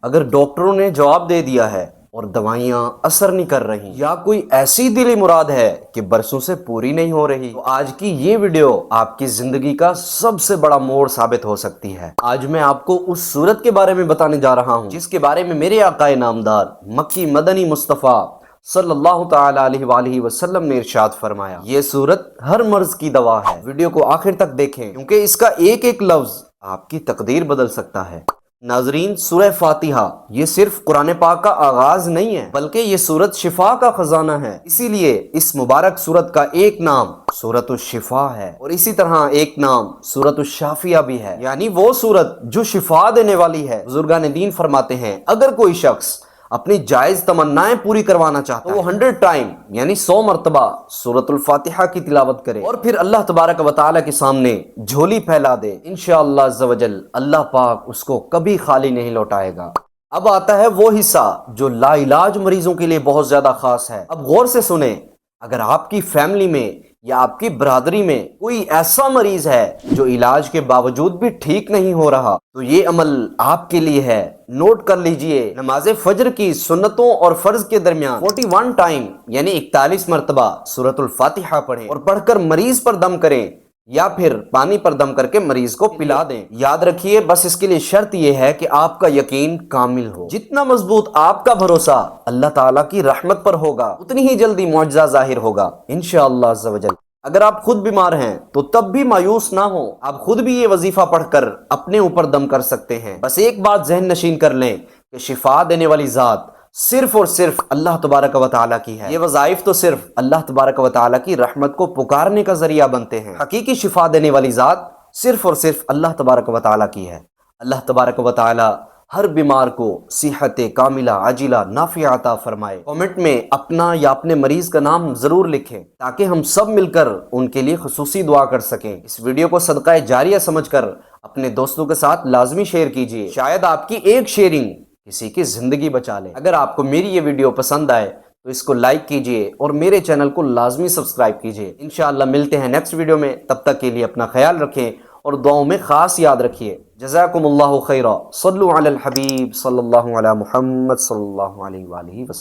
اگر ڈاکٹروں نے جواب دے دیا ہے اور دوائیاں اثر نہیں کر رہی، یا کوئی ایسی دلی مراد ہے کہ برسوں سے پوری نہیں ہو رہی، تو آج کی یہ ویڈیو آپ کی زندگی کا سب سے بڑا موڑ ثابت ہو سکتی ہے۔ آج میں آپ کو اس صورت کے بارے میں بتانے جا رہا ہوں جس کے بارے میں میرے آقا نامدار مکی مدنی مصطفیٰ صلی اللہ تعالی علیہ وآلہ وسلم نے ارشاد فرمایا، یہ صورت ہر مرض کی دوا ہے۔ ویڈیو کو آخر تک دیکھیں کیونکہ اس کا ایک ایک لفظ آپ کی تقدیر بدل سکتا ہے۔ ناظرین، سورہ فاتحہ یہ صرف قرآن پاک کا آغاز نہیں ہے، بلکہ یہ سورت شفا کا خزانہ ہے۔ اسی لیے اس مبارک سورت کا ایک نام سورت الشفا ہے، اور اسی طرح ایک نام سورت الشافیہ بھی ہے، یعنی وہ سورت جو شفا دینے والی ہے۔ بزرگان دین فرماتے ہیں اگر کوئی شخص اپنی جائز تمنائیں پوری کروانا چاہتا ہے تو وہ 100 ٹائم یعنی 100 مرتبہ سورۃ الفاتحہ کی تلاوت کرے اور پھر اللہ تبارک و تعالیٰ کے سامنے جھولی پھیلا دے، انشاءاللہ عز و جل اللہ پاک اس کو کبھی خالی نہیں لوٹائے گا۔ اب آتا ہے وہ حصہ جو لا علاج مریضوں کے لیے بہت زیادہ خاص ہے۔ اب غور سے سنیں، اگر آپ کی فیملی میں یا آپ کی برادری میں کوئی ایسا مریض ہے جو علاج کے باوجود بھی ٹھیک نہیں ہو رہا، تو یہ عمل آپ کے لیے ہے۔ نوٹ کر لیجئے، نماز فجر کی سنتوں اور فرض کے درمیان 41 ٹائم یعنی 41 مرتبہ سورۃ الفاتحہ پڑھیں اور پڑھ کر مریض پر دم کریں، یا پھر پانی پر دم کر کے مریض کو پلا دیں۔ یاد رکھیے، بس اس کے لیے شرط یہ ہے کہ آپ کا یقین کامل ہو۔ جتنا مضبوط آپ کا بھروسہ اللہ تعالیٰ کی رحمت پر ہوگا، اتنی ہی جلدی معجزہ ظاہر ہوگا انشاءاللہ عز و جل۔ اگر آپ خود بیمار ہیں تو تب بھی مایوس نہ ہو، آپ خود بھی یہ وظیفہ پڑھ کر اپنے اوپر دم کر سکتے ہیں۔ بس ایک بات ذہن نشین کر لیں کہ شفا دینے والی ذات صرف اور صرف اللہ تبارک و تعالیٰ کی ہے۔ یہ وظائف تو صرف اللہ تبارک و تعالیٰ کی رحمت کو پکارنے کا ذریعہ بنتے ہیں۔ حقیقی شفا دینے والی ذات صرف اور صرف اللہ تبارک و تعالیٰ کی ہے۔ اللہ تبارک و تعالیٰ ہر بیمار کو صحت کاملہ عاجلہ نافعہ عطا فرمائے۔ کامنٹ میں اپنا یا اپنے مریض کا نام ضرور لکھیں تاکہ ہم سب مل کر ان کے لیے خصوصی دعا کر سکیں۔ اس ویڈیو کو صدقہ جاریہ سمجھ کر اپنے دوستوں کے ساتھ لازمی شیئر کیجیے، شاید آپ کی ایک شیئرنگ کسی کی زندگی بچا لے۔ اگر آپ کو میری یہ ویڈیو پسند آئے تو اس کو لائک کیجیے اور میرے چینل کو لازمی سبسکرائب کیجیے۔ انشاءاللہ ملتے ہیں نیکسٹ ویڈیو میں، تب تک کے لیے اپنا خیال رکھیں اور دعاؤں میں خاص یاد رکھیے۔ جزاکم اللہ خیرا، صلو علی الحبیب صلی اللہ علی محمد صلی اللہ علیہ وآلہ وسلم۔